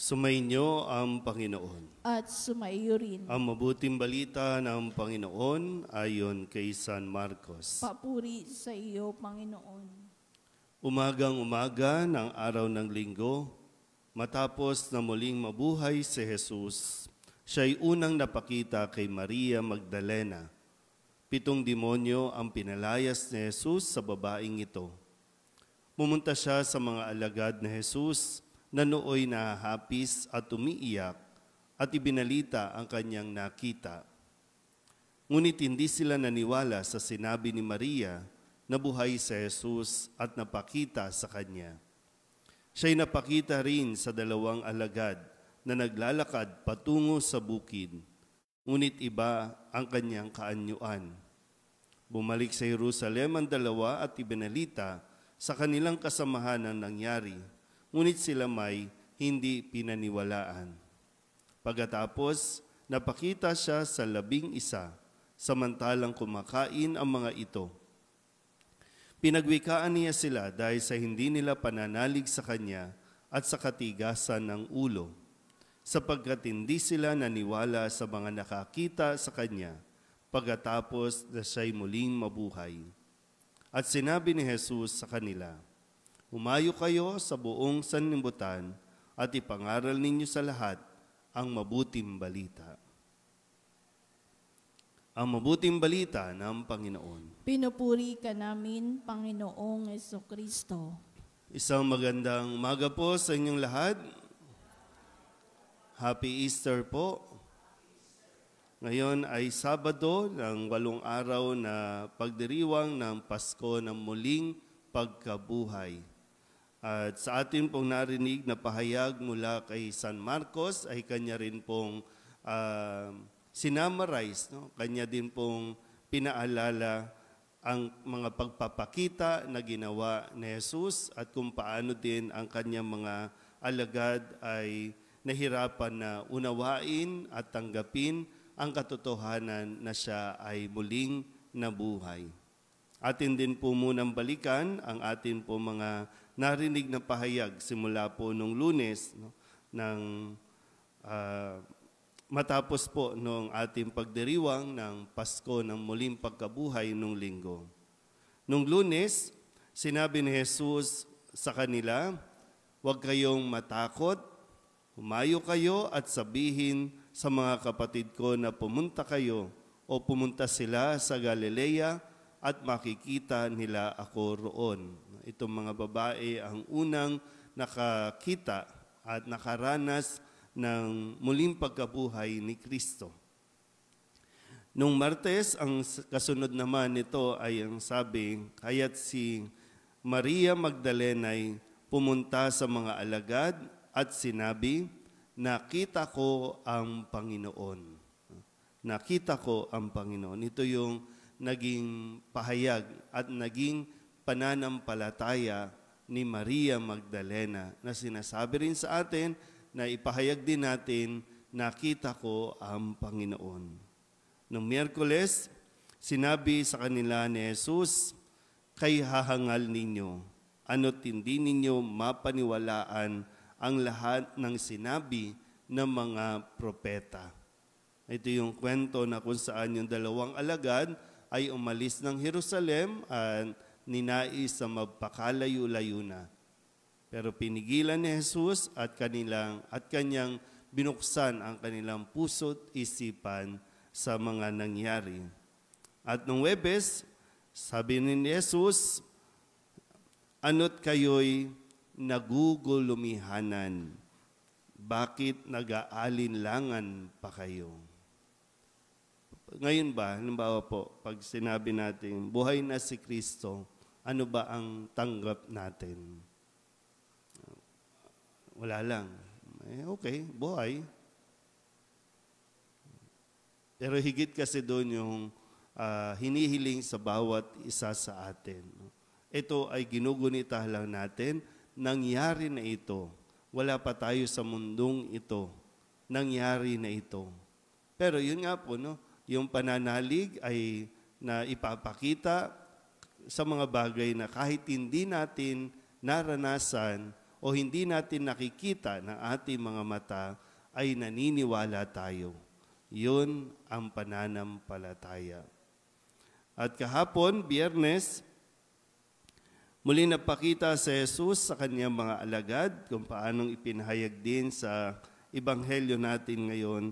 Sumainyo ang Panginoon. At sumaiyo rin. Ang mabuting balita ng Panginoon ayon kay San Marcos. Papuri sa iyo, Panginoon. Umagang-umaga ng araw ng linggo, matapos na muling mabuhay si Jesus, siya'y unang napakita kay Maria Magdalena. 7 demonyo ang pinalayas ni Jesus sa babaeng ito. Pumunta siya sa mga alagad ni Jesus na nooy nahahapis at umiiyak at ibinalita ang kanyang nakita. Ngunit hindi sila naniwala sa sinabi ni Maria na buhay si Jesus at napakita sa kanya. Siya'y napakita rin sa 2 alagad na naglalakad patungo sa bukid, ngunit iba ang kanyang kaanyuan. Bumalik sa Jerusalem ang 2 at ibinalita sa kanilang kasamahan ang nangyari, ngunit sila may hindi pinaniwalaan. Pagkatapos, napakita siya sa 11, samantalang kumakain ang mga ito. Pinagwikaan niya sila dahil sa hindi nila pananalig sa kanya at sa katigasan ng ulo, sapagkat hindi sila naniwala sa mga nakakita sa kanya pagkatapos na siya'y muling mabuhay. At sinabi ni Jesus sa kanila, "Humayo kayo sa buong sanlibutan at ipangaral ninyo sa lahat ang mabuting balita." Ang mabuting balita ng Panginoon. Pinupuri ka namin, Panginoong Jesucristo. Isang magandang umaga po sa inyong lahat. Happy Easter po. Ngayon ay Sabado ng 8 araw na pagdiriwang ng Pasko ng muling pagkabuhay. At sa atin pong narinig na pahayag mula kay San Marcos ay kanya rin pong sinamarize, no? Kanya din pong pinaalala ang mga pagpapakita na ginawa ni Jesus at kung paano din ang kanyang mga alagad ay nahirapan na unawain at tanggapin ang katotohanan na siya ay muling nabuhay. Atin din po munang balikan ang atin po mga narinig na pahayag simula po nung Lunes, no, ng matapos po nung ating pagdiriwang ng Pasko ng muling pagkabuhay nung linggo. Nung Lunes, sinabi ni Jesus sa kanila, "Huwag kayong matakot, humayo kayo at sabihin sa mga kapatid ko na pumunta kayo o pumunta sila sa Galilea at makikita nila ako roon." Itong mga babae ang unang nakakita at nakaranas ng muling pagkabuhay ni Kristo. Nung Martes, ang kasunod naman nito ay ang sabi, kaya't si Maria Magdalena ay pumunta sa mga alagad at sinabi, "Nakita ko ang Panginoon." Nakita ko ang Panginoon. Ito yung naging pahayag at naging pananampalataya ni Maria Magdalena na sinasabi rin sa atin na ipahayag din natin, "Nakita ko ang Panginoon." Noong Miyerkules, sinabi sa kanila ni Jesus, "Kay hahangal ninyo, ano't hindi ninyo mapaniwalaan ang lahat ng sinabi ng mga propeta." Ito yung kwento na kung saan yung 2 alagad ay umalis ng Jerusalem at ninais na magpakalayo-layo na. Pero pinigilan ni Jesus at kanyang binuksan ang kanilang puso't isipan sa mga nangyari. At nung Huwebes, sabi ni Jesus, "Ano't kayo'y nagugulumihanan? Bakit nag-aalinlangan pa kayo?" Ngayon ba, halimbawa po, pag sinabi natin, buhay na si Kristo, ano ba ang tanggap natin? Wala lang. Okay, buhay. Pero higit kasi doon yung hinihiling sa bawat isa sa atin. Ito ay ginugunita lang natin, nangyari na ito. Wala pa tayo sa mundong ito. Nangyari na ito. Pero yun nga po, no? Yung pananalig ay na ipapakita sa mga bagay na kahit hindi natin naranasan o hindi natin nakikita ng ating mga mata, ay naniniwala tayo. Yun ang pananampalataya. At kahapon, Biyernes, muli napakita si Jesus sa kanyang mga alagad kung paanong ipinahayag din sa Ebanghelyo natin ngayon.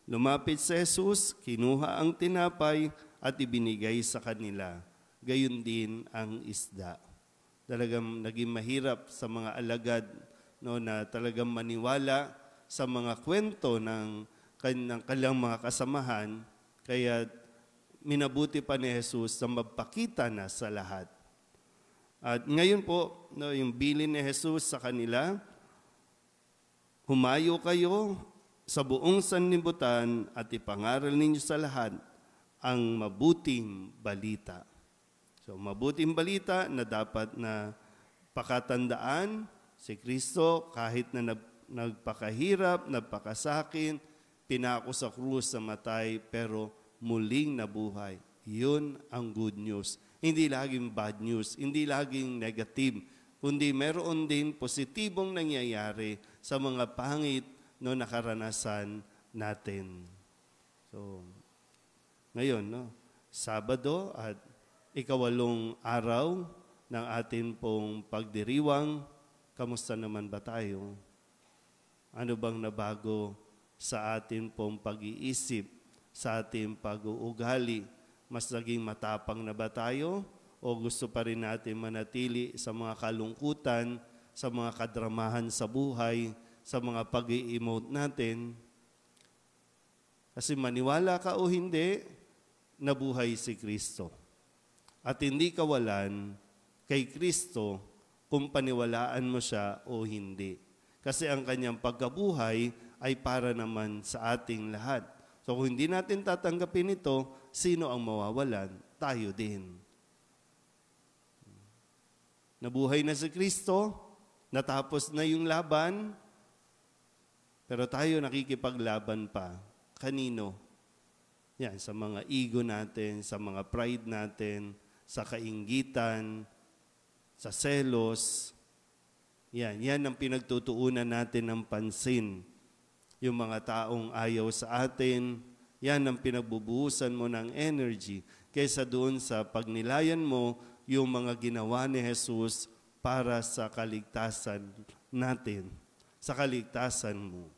Lumapit si Jesus, kinuha ang tinapay at ibinigay sa kanila. Gayon din ang isda. Talagang naging mahirap sa mga alagad, no, na talagang maniwala sa mga kwento ng kanilang mga kasamahan, kaya minabuti pa ni Jesus na magpakita na sa lahat. At ngayon po, no, yung bilin ni Jesus sa kanila, humayo kayo sa buong sanlibutan at ipangaral ninyo sa lahat ang mabuting balita. So, mabuting balita na dapat na pakatandaan si Kristo kahit na nagpakahirap, nagpakasakin, pinako sa krus sa matay, pero muling nabuhay. Yun ang good news. Hindi laging bad news, hindi laging negative, kundi meron din positibong nangyayari sa mga pangit no nakaranasan natin. So, ngayon, no, Sabado at ikawalong araw ng atin pong pagdiriwang, kamusta naman ba tayo? Ano bang nabago sa atin pong pag-iisip, sa ating pag-uugali? Mas naging matapang na ba tayo? O gusto pa rin natin manatili sa mga kalungkutan, sa mga kadramahan sa buhay, sa mga pag-i-emote natin? Kasi maniwala ka o hindi, nabuhay si Kristo. At hindi kawalan kay Kristo kung paniwalaan mo siya o hindi. Kasi ang kanyang pagkabuhay ay para naman sa ating lahat. So kung hindi natin tatanggapin ito, sino ang mawawalan? Tayo din. Nabuhay na si Kristo, natapos na yung laban, pero tayo nakikipaglaban pa. Kanino? Yan, sa mga ego natin, sa mga pride natin, sa kainggitan, sa selos. Yan ang pinagtutuunan natin ng pansin. Yung mga taong ayaw sa atin, yan ang pinagbubuhusan mo ng energy kaysa doon sa pagnilayan mo yung mga ginawa ni Jesus para sa kaligtasan natin, sa kaligtasan mo.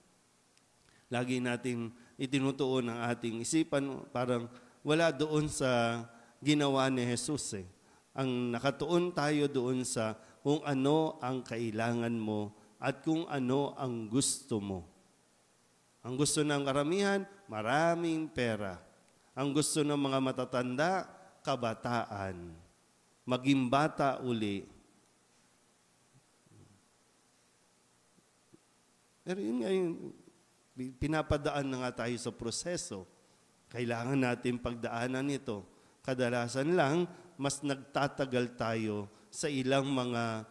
Lagi natin itinutuon ang ating isipan, parang wala doon sa ginawa ni Jesus. Ang nakatuon tayo doon sa kung ano ang kailangan mo at kung ano ang gusto mo. Ang gusto ng karamihan, maraming pera. Ang gusto ng mga matatanda, kabataan. Maging bata uli. Pero yun nga yung pinapadaan na nga tayo sa proseso. Kailangan natin pagdaanan ito. Kadalasan lang, mas nagtatagal tayo sa ilang mga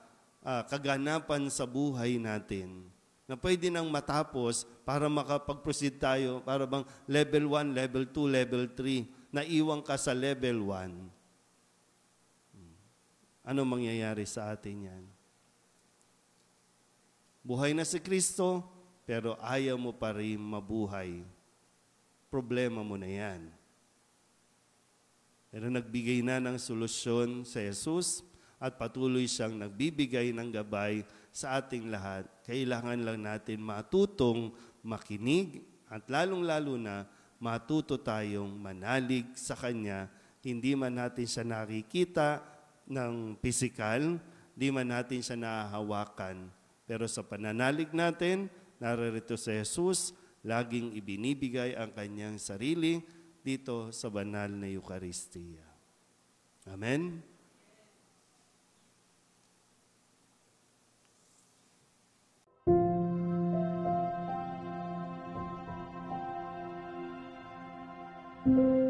kaganapan sa buhay natin na pwede nang matapos para makapag-proceed tayo, para bang level 1, level 2, level 3, naiwan ka sa level 1. Ano mangyayari sa atin yan? Buhay na si Kristo, pero ayaw mo pa rin mabuhay. Problema mo na yan. Pero nagbigay na ng solusyon sa Jesus at patuloy siyang nagbibigay ng gabay sa ating lahat. Kailangan lang natin matutong makinig at lalong-lalo na matuto tayong manalig sa Kanya. Hindi man natin siya nakikita ng pisikal, hindi man natin siya nahahawakan. Pero sa pananalig natin, naririto si Jesus, laging ibinibigay ang Kanyang sarili dito sa banal na Eucharistia. Amen? Thank you.